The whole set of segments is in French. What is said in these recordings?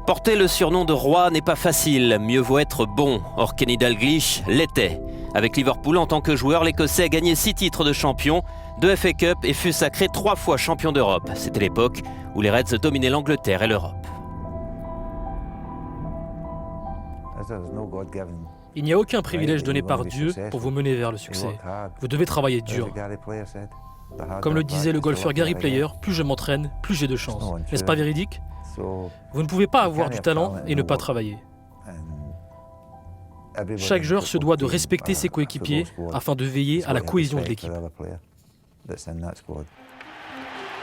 Porter le surnom de roi n'est pas facile, mieux vaut être bon. Or Kenny Dalglish l'était. Avec Liverpool en tant que joueur, l'Écossais a gagné 6 titres de champion, 2 FA Cup et fut sacré 3 fois champion d'Europe. C'était l'époque où les Reds dominaient l'Angleterre et l'Europe. Il n'y a aucun privilège donné par Dieu pour vous mener vers le succès. Vous devez travailler dur. Comme le disait le golfeur Gary Player, plus je m'entraîne, plus j'ai de chance. N'est-ce pas véridique ? Vous ne pouvez pas avoir du talent et ne pas travailler. Chaque joueur se doit de respecter ses coéquipiers afin de veiller à la cohésion de l'équipe.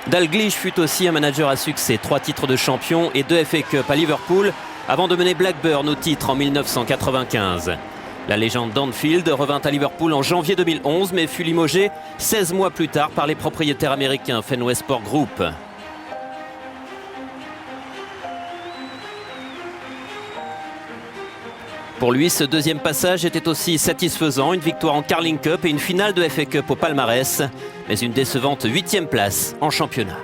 Dalglish fut aussi un manager à succès, 3 titres de champion et 2 FA Cup à Liverpool, avant de mener Blackburn au titre en 1995. La légende d'Anfield revint à Liverpool en janvier 2011, mais fut limogé 16 mois plus tard par les propriétaires américains Fenway Sport Group. Pour lui, ce deuxième passage était aussi satisfaisant, une victoire en Carling Cup et une finale de FA Cup au palmarès, mais une décevante 8e place en championnat.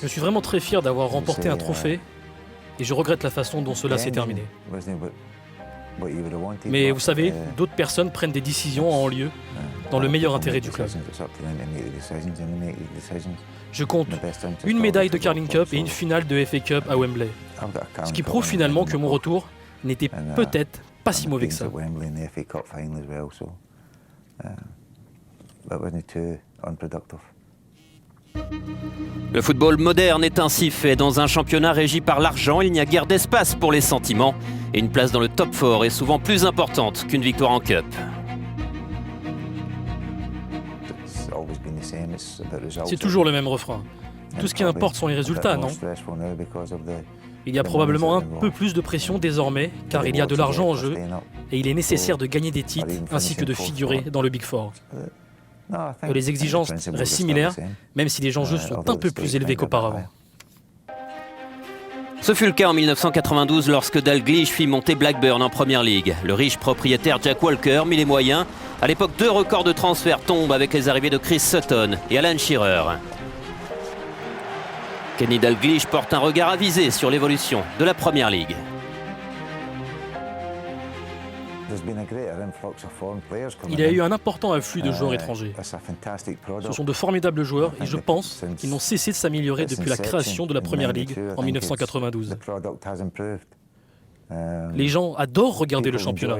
Je suis vraiment très fier d'avoir remporté un trophée et je regrette la façon dont cela s'est terminé. Mais vous savez, d'autres personnes prennent des décisions en lieu dans le meilleur intérêt du club. Je compte une médaille de Carling Cup et une finale de FA Cup à Wembley. Ce qui prouve finalement que mon retour n'était peut-être pas si mauvais que ça. Le football moderne est ainsi fait. Dans un championnat régi par l'argent, il n'y a guère d'espace pour les sentiments. Et une place dans le top 4 est souvent plus importante qu'une victoire en Cup. C'est toujours le même refrain. Tout ce qui importe sont les résultats, non ? Il y a probablement un peu plus de pression désormais, car il y a de l'argent en jeu, et il est nécessaire de gagner des titres ainsi que de figurer dans le Big Four. Les exigences restent similaires, même si les enjeux sont un peu plus élevés qu'auparavant. Ce fut le cas en 1992 lorsque Dalglish fit monter Blackburn en Premier League. Le riche propriétaire Jack Walker mit les moyens. À l'époque, 2 records de transfert tombent avec les arrivées de Chris Sutton et Alan Shearer. Kenny Dalglish porte un regard avisé sur l'évolution de la Premier League. Il y a eu un important afflux de joueurs étrangers. Ce sont de formidables joueurs et je pense qu'ils n'ont cessé de s'améliorer depuis la création de la Première Ligue en 1992. Les gens adorent regarder le championnat.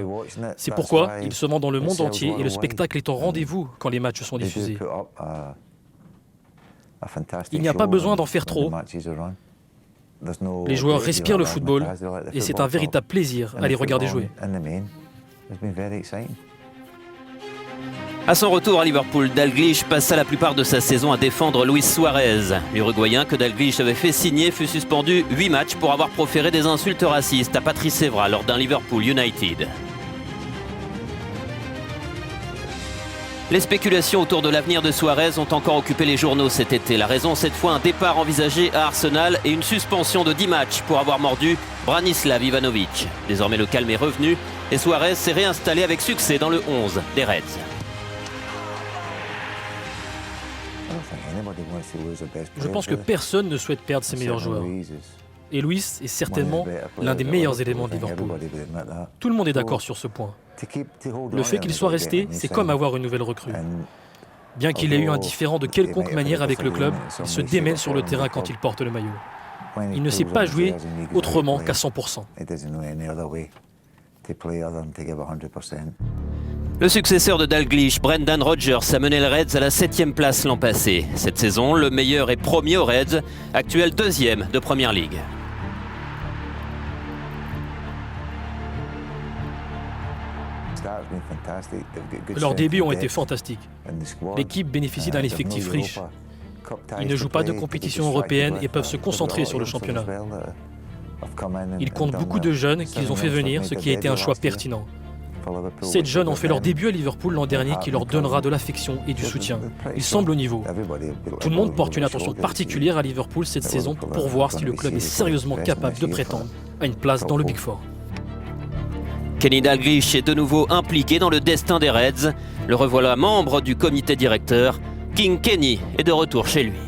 C'est pourquoi il se vend dans le monde entier et le spectacle est au rendez-vous quand les matchs sont diffusés. Il n'y a pas besoin d'en faire trop. Les joueurs respirent le football et c'est un véritable plaisir à les regarder jouer. À son retour à Liverpool, Dalglish passa la plupart de sa saison à défendre Luis Suarez. L'Uruguayen que Dalglish avait fait signer fut suspendu 8 matchs pour avoir proféré des insultes racistes à Patrice Evra lors d'un Liverpool United. Les spéculations autour de l'avenir de Suarez ont encore occupé les journaux cet été. La raison, cette fois, un départ envisagé à Arsenal et une suspension de 10 matchs pour avoir mordu Branislav Ivanovic. Désormais, le calme est revenu et Suarez s'est réinstallé avec succès dans le 11 des Reds. Je pense que personne ne souhaite perdre ses meilleurs joueurs. Et Luis est certainement l'un des meilleurs éléments de Liverpool. Tout le monde est d'accord sur ce point. Le fait qu'il soit resté, c'est comme avoir une nouvelle recrue. Bien qu'il ait eu un différend de quelconque manière avec le club, il se démène sur le terrain quand il porte le maillot. Il ne sait pas jouer autrement qu'à 100%. Le successeur de Dalglish, Brendan Rodgers, a mené les Reds à la 7e place l'an passé. Cette saison, le meilleur est premier aux Reds, actuel 2e de Premier League. Leurs débuts ont été fantastiques. L'équipe bénéficie d'un effectif riche. Ils ne jouent pas de compétition européenne et peuvent se concentrer sur le championnat. Ils comptent beaucoup de jeunes qu'ils ont fait venir, ce qui a été un choix pertinent. 7 jeunes ont fait leur début à Liverpool l'an dernier qui leur donnera de l'affection et du soutien. Ils semblent au niveau. Tout le monde porte une attention particulière à Liverpool cette saison pour voir si le club est sérieusement capable de prétendre à une place dans le Big Four. Kenny Dalglish est de nouveau impliqué dans le destin des Reds. Le revoilà membre du comité directeur. King Kenny est de retour chez lui.